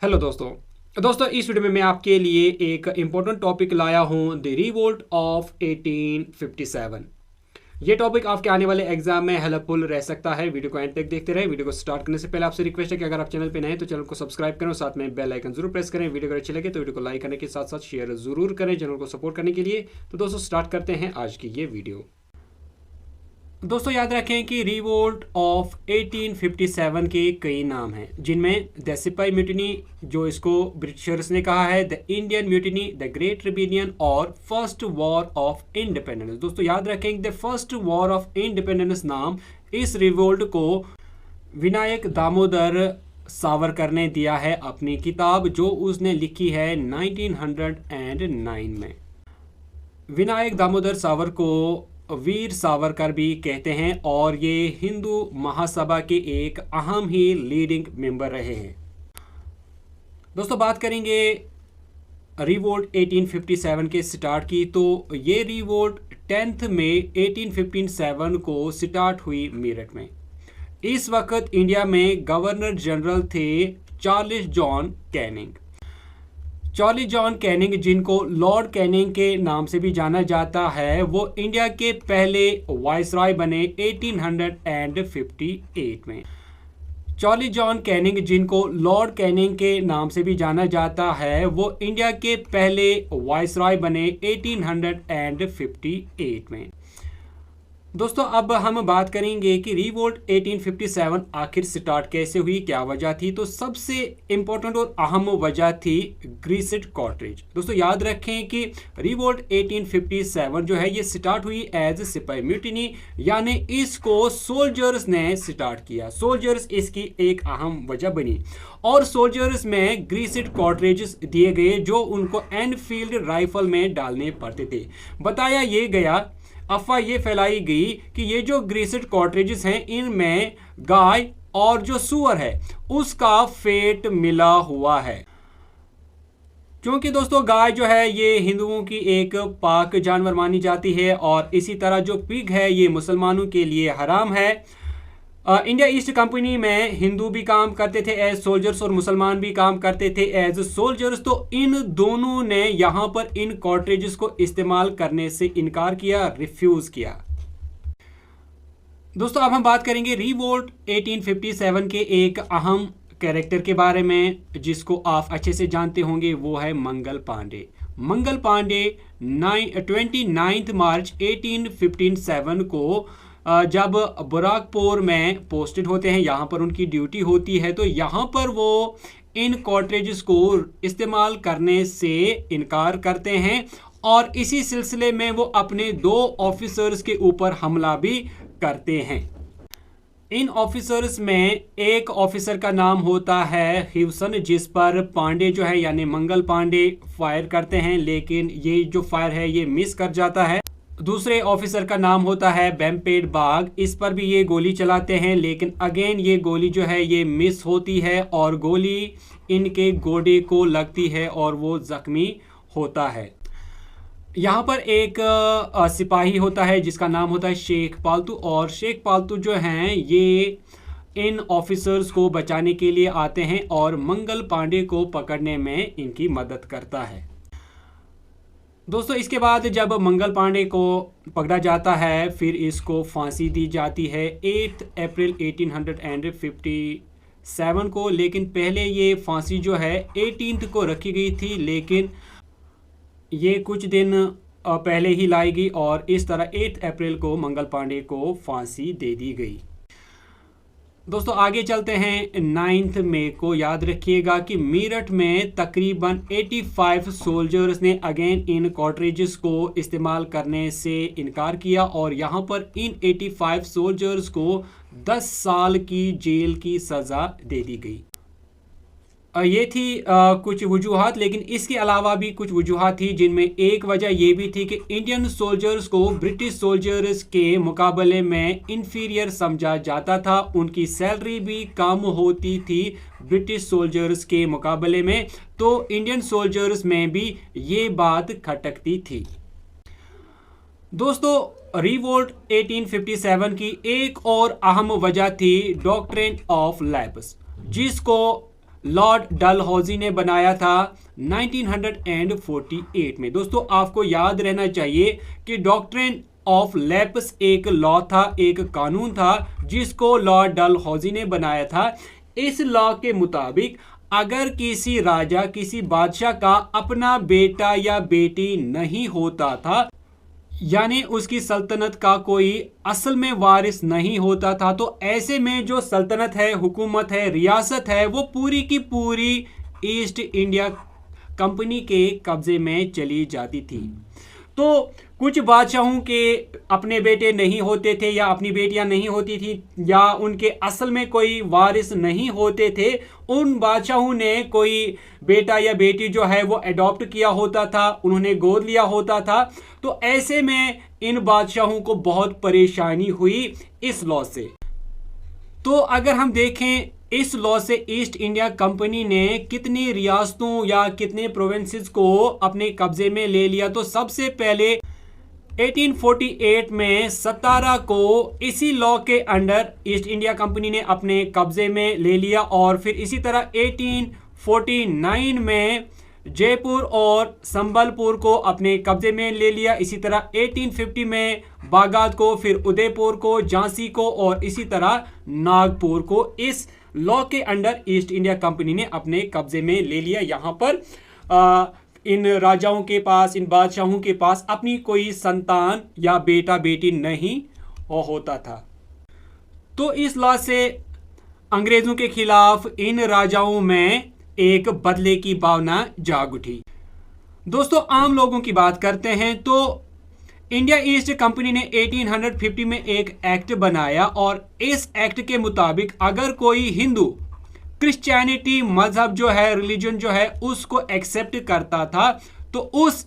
Hello दोस्तों। इस video में मैं आपके लिए एक इम्पोर्टेंट टॉपिक लाया हूं, द रिवोल्ट ऑफ 1857। ये टॉपिक आपके आने वाले एग्जाम में हेल्पफुल रह सकता है। वीडियो को एंड तक देखते रहे। वीडियो को स्टार्ट करने से पहले आपसे रिक्वेस्ट है कि अगर आप चैनल पे नए हैं तो चैनल को सब्सक्राइब करें और साथ में बेल आइकन जरूर प्रेस करें। वीडियो अगर अच्छी लगे तो वीडियो को लाइक करने के साथ साथ शेयर जरूर करें चैनल को सपोर्ट करने के लिए। तो दोस्तों स्टार्ट करते हैं आज की ये वीडियो। दोस्तों याद रखें कि रिवोल्ट ऑफ 1857 के कई नाम हैं, जिनमें द सिपाही म्यूटिनी, जो इसको ब्रिटिशर्स ने कहा है, the Indian mutiny, the great rebellion और फर्स्ट वॉर ऑफ इंडिपेंडेंस। दोस्तों याद रखें the first war of independence नाम इस रिवोल्ट को विनायक दामोदर सावरकर ने दिया है अपनी किताब जो उसने लिखी है 1909 में। विनायक दामोदर सावर को वीर सावरकर भी कहते हैं और ये हिंदू महासभा के एक अहम ही लीडिंग मेंबर रहे हैं। दोस्तों बात करेंगे रिवोल्ट 1857 के स्टार्ट की, तो ये रिवोल्ट 10 मई 1857 को स्टार्ट हुई मेरठ में। इस वक्त इंडिया में गवर्नर जनरल थे Charles John Canning. Charles John Canning, जिनको लॉर्ड कैनिंग के नाम से भी जाना जाता है, वो इंडिया के पहले वाइसरॉय बने 1858 में। चार्ल्स जॉन कैनिंग, जिनको लॉर्ड कैनिंग के नाम से भी जाना जाता है, वो इंडिया के पहले वाइसरॉय बने 1858 में। दोस्तों अब हम बात करेंगे कि रिवोल्ट 1857 आखिर स्टार्ट कैसे हुई, क्या वजह थी। तो सबसे इंपॉर्टेंट और अहम वजह थी ग्रीसेट कॉर्टरेज। दोस्तों याद रखें कि रिवोल्ट 1857 जो है ये स्टार्ट हुई एज सिपाही म्यूटिनी, यानी इसको सोल्जर्स ने स्टार्ट किया। सोल्जर्स इसकी एक अहम वजह बनी और सोल्जर्स में ग्रीसेट कॉर्टरेजेस दिए गए जो उनको एनफील्ड राइफल में डालने पड़ते थे। बताया ये गया, अफवाह ये फैलाई गई कि ये जो ग्रीसेट कॉर्टरेजेस हैं इनमें गाय और जो सुअर है उसका फेट मिला हुआ है। क्योंकि दोस्तों गाय जो है ये हिंदुओं की एक पाक जानवर मानी जाती है और इसी तरह जो पिग है ये मुसलमानों के लिए हराम है। इंडिया ईस्ट कंपनी में हिंदू भी काम करते थे एज सोल्जर्स और मुसलमान भी काम करते थे एज सोल्जर्स। तो इन दोनों ने यहां पर इन कॉर्टरेजेस को इस्तेमाल करने से इनकार किया, रिफ्यूज किया। दोस्तों अब हम बात करेंगे रिवोल्ट 1857 के एक अहम कैरेक्टर के बारे में जिसको आप अच्छे से जानते होंगे, वो है मंगल पांडे। मंगल पांडे 29 मार्च 1857 को जब बुराकपुर में पोस्टेड होते हैं, यहाँ पर उनकी ड्यूटी होती है, तो यहाँ पर वो इन कॉर्टरेजेस को इस्तेमाल करने से इनकार करते हैं और इसी सिलसिले में वो अपने 2 ऑफिसर्स के ऊपर हमला भी करते हैं। इन ऑफिसर्स में एक ऑफिसर का नाम होता है हिवसन, जिस पर पांडे जो है यानी मंगल पांडे फायर करते हैं, लेकिन ये जो फायर है ये मिस कर जाता है। दूसरे ऑफिसर का नाम होता है बेम्पेड बाग, इस पर भी ये गोली चलाते हैं, लेकिन अगेन ये गोली जो है ये मिस होती है और गोली इनके गोडे को लगती है और वो जख्मी होता है। यहाँ पर एक सिपाही होता है जिसका नाम होता है शेख पालतू, और शेख पालतू जो हैं ये इन ऑफिसर्स को बचाने के लिए आते हैं और मंगल पांडे को पकड़ने में इनकी मदद करता है। दोस्तों इसके बाद जब मंगल पांडे को पकड़ा जाता है फिर इसको फांसी दी जाती है 8 अप्रैल 1857 को, लेकिन पहले ये फांसी जो है 18 को रखी गई थी, लेकिन ये कुछ दिन पहले ही लाई गई और इस तरह 8 अप्रैल को मंगल पांडे को फांसी दे दी गई। दोस्तों आगे चलते हैं 9 मई को। याद रखिएगा कि मेरठ में तकरीबन 85 सोल्जर्स ने अगेन इन कॉर्टरेजेस को इस्तेमाल करने से इनकार किया और यहाँ पर इन 85 सोल्जर्स को 10 साल की जेल की सज़ा दे दी गई। ये थी कुछ वजूहात, लेकिन इसके अलावा भी कुछ वजूहात थी जिनमें एक वजह ये भी थी कि इंडियन सोल्जर्स को ब्रिटिश सोल्जर्स के मुकाबले में इंफीरियर समझा जाता था। उनकी सैलरी भी कम होती थी ब्रिटिश सोल्जर्स के मुकाबले में, तो इंडियन सोल्जर्स में भी ये बात खटकती थी। दोस्तों रिवोल्ट 1857 की एक और अहम वजह थी डॉक्ट्रिन ऑफ लैप्स, जिसको लॉर्ड डलहौजी ने बनाया था 1948 में। दोस्तों आपको याद रहना चाहिए कि डॉक्ट्रिन ऑफ लैप्स एक लॉ था, एक कानून था जिसको लॉर्ड डलहौजी ने बनाया था। इस लॉ के मुताबिक अगर किसी राजा, किसी बादशाह का अपना बेटा या बेटी नहीं होता था, यानी उसकी सल्तनत का कोई असल में वारिस नहीं होता था, तो ऐसे में जो सल्तनत है, हुकूमत है, रियासत है, वो पूरी की पूरी ईस्ट इंडिया कंपनी के कब्जे में चली जाती थी। तो कुछ बादशाहों के अपने बेटे नहीं होते थे या अपनी बेटियां नहीं होती थी या उनके असल में कोई वारिस नहीं होते थे। उन बादशाहों ने कोई बेटा या बेटी जो है वो अडॉप्ट किया होता था, उन्होंने गोद लिया होता था। तो ऐसे में इन बादशाहों को बहुत परेशानी हुई इस लॉ से। तो अगर हम देखें इस लॉ से ईस्ट इंडिया कंपनी ने कितनी रियासतों या कितने प्रोविंसेस को अपने कब्जे में ले लिया, तो सबसे पहले 1848 में 17 को इसी लॉ के अंडर ईस्ट इंडिया कंपनी ने अपने कब्जे में ले लिया। और फिर इसी तरह 1849 में जयपुर और संबलपुर को अपने कब्जे में ले लिया। इसी तरह 1850 में बागात को, फिर उदयपुर को, झांसी को और इसी तरह नागपुर को इस लॉ के अंडर ईस्ट इंडिया कंपनी ने अपने कब्जे में ले लिया। यहाँ पर इन राजाओं के पास, इन बादशाहों के पास अपनी कोई संतान या बेटा बेटी नहीं होता था। तो इस लॉ से अंग्रेजों के खिलाफ इन राजाओं में एक बदले की भावना जाग उठी। दोस्तों आम लोगों की बात करते हैं तो इंडिया ईस्ट कंपनी ने 1850 में एक एक्ट बनाया और इस एक्ट के मुताबिक अगर कोई हिंदू क्रिश्चियनिटी मजहब जो है, रिलीजन जो है, उसको एक्सेप्ट करता था तो उस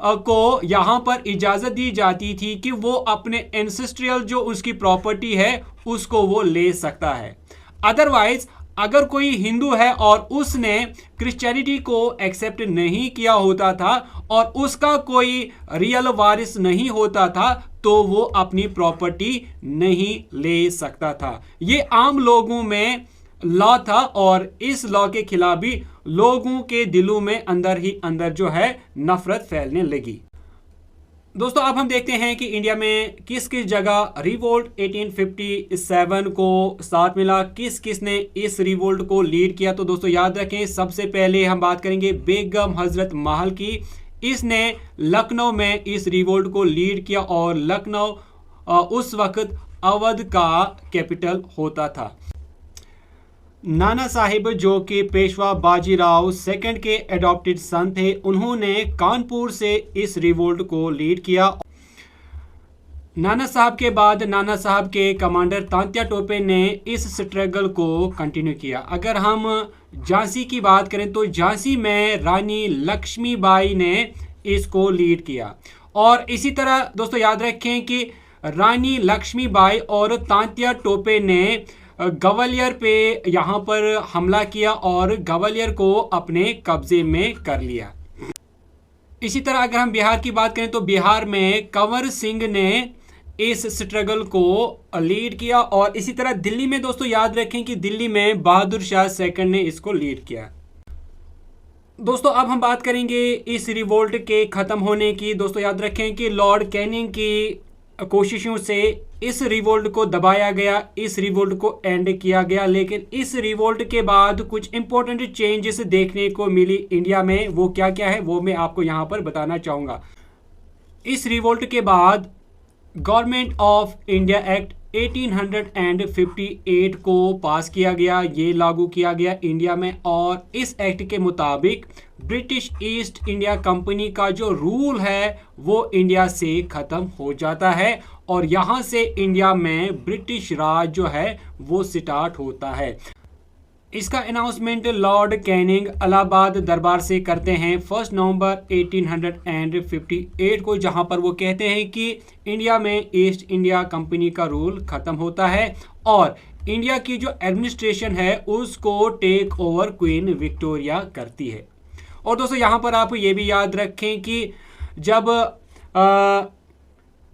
को यहाँ पर इजाज़त दी जाती थी कि वो अपने एंसेस्ट्रियल जो उसकी प्रॉपर्टी है उसको वो ले सकता है। अदरवाइज अगर कोई हिंदू है और उसने क्रिश्चियनिटी को एक्सेप्ट नहीं किया होता था और उसका कोई रियल वारिस नहीं होता था तो वो अपनी प्रॉपर्टी नहीं ले सकता था। ये आम लोगों में लॉ था और इस लॉ के खिलाफ भी लोगों के दिलों में अंदर ही अंदर जो है नफरत फैलने लगी। दोस्तों अब हम देखते हैं कि इंडिया में किस किस जगह रिवोल्ट 1857 को साथ मिला, किस किस ने इस रिवोल्ट को लीड किया। तो दोस्तों याद रखें, सबसे पहले हम बात करेंगे बेगम हजरत महल की। इसने लखनऊ में इस रिवोल्ट को लीड किया और लखनऊ उस वक्त अवध का कैपिटल होता था। नाना साहिब जो कि पेशवा बाजीराव सेकंड के एडॉप्टेड सन थे, उन्होंने कानपुर से इस रिवोल्ट को लीड किया। नाना साहब के बाद नाना साहब के कमांडर तांत्या टोपे ने इस स्ट्रगल को कंटिन्यू किया। अगर हम झांसी की बात करें तो झांसी में रानी लक्ष्मीबाई ने इसको लीड किया। और इसी तरह दोस्तों याद रखें कि रानी लक्ष्मीबाई और तांत्या टोपे ने ग्वालियर पे यहाँ पर हमला किया और ग्वालियर को अपने कब्जे में कर लिया। इसी तरह अगर हम बिहार की बात करें तो बिहार में कंवर सिंह ने इस स्ट्रगल को लीड किया। और इसी तरह दिल्ली में दोस्तों याद रखें कि दिल्ली में बहादुर शाह सेकंड ने इसको लीड किया। दोस्तों अब हम बात करेंगे इस रिवोल्ट के ख़त्म होने की। दोस्तों याद रखें कि लॉर्ड कैनिंग की कोशिशों से इस रिवोल्ट को दबाया गया, इस रिवोल्ट को एंड किया गया। लेकिन इस रिवोल्ट के बाद कुछ इंपॉर्टेंट चेंजेस देखने को मिली इंडिया में। वो क्या क्या है वो मैं आपको यहाँ पर बताना चाहूँगा। इस रिवोल्ट के बाद गवर्नमेंट ऑफ इंडिया एक्ट 1858 को पास किया गया, ये लागू किया गया इंडिया में। और इस एक्ट के मुताबिक ब्रिटिश ईस्ट इंडिया कंपनी का जो रूल है वो इंडिया से ख़त्म हो जाता है और यहाँ से इंडिया में ब्रिटिश राज जो है वो स्टार्ट होता है। इसका अनाउंसमेंट लॉर्ड कैनिंग इलाहाबाद दरबार से करते हैं 1 नवंबर 1858 को, जहां पर वो कहते हैं कि इंडिया में ईस्ट इंडिया कंपनी का रूल ख़त्म होता है और इंडिया की जो एडमिनिस्ट्रेशन है उसको टेक ओवर क्वीन विक्टोरिया करती है। और दोस्तों यहाँ पर आप ये भी याद रखें कि जब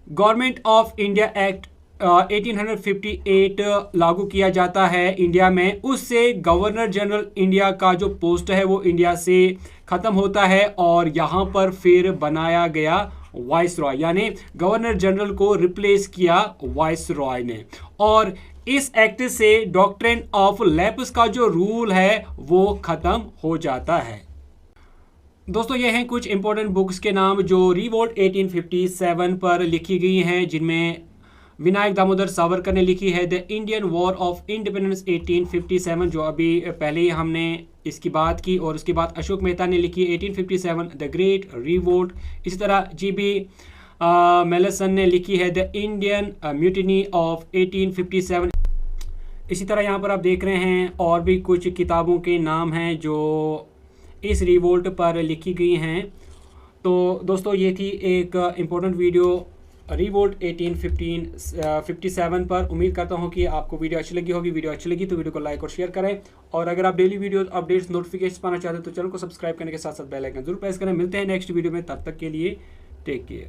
गवर्नमेंट ऑफ इंडिया एक्ट 1858 लागू किया जाता है इंडिया में, उससे गवर्नर जनरल इंडिया का जो पोस्ट है वो इंडिया से ख़त्म होता है और यहाँ पर फिर बनाया गया वाइस रॉय, यानी गवर्नर जनरल को रिप्लेस किया वाइस रॉय ने। और इस एक्ट से डॉक्ट्रिन ऑफ लैप्स का जो रूल है वो ख़त्म हो जाता है। दोस्तों ये हैं कुछ इंपॉर्टेंट बुक्स के नाम जो रिवोल्ट 1857 पर लिखी गई हैं, जिनमें विनायक दामोदर सावरकर ने लिखी है the Indian war of independence 1857, जो अभी पहले ही हमने इसकी बात की, और उसके बाद अशोक मेहता ने लिखी 1857 द ग्रेट रिवोल्ट। इसी तरह GB मेलसन ने लिखी है द इंडियन म्यूटिनी ऑफ 1857। इसी तरह यहाँ पर आप देख रहे हैं और भी कुछ किताबों के नाम हैं जो इस रिवोल्ट पर लिखी गई हैं। तो दोस्तों ये थी एक इम्पोर्टेंट वीडियो रिवोल्ट 1857 पर। उम्मीद करता हूँ कि आपको वीडियो अच्छी लगी होगी। वीडियो अच्छी लगी तो वीडियो को लाइक और शेयर करें, और अगर आप डेली वीडियो अपडेट्स नोटिफिकेशन पाना चाहते हैं तो चैनल को सब्सक्राइब करने के साथ साथ बेल आइकन जरूर प्रेस करें। मिलते हैं नेक्स्ट वीडियो में, तब तक के लिए टेक केयर।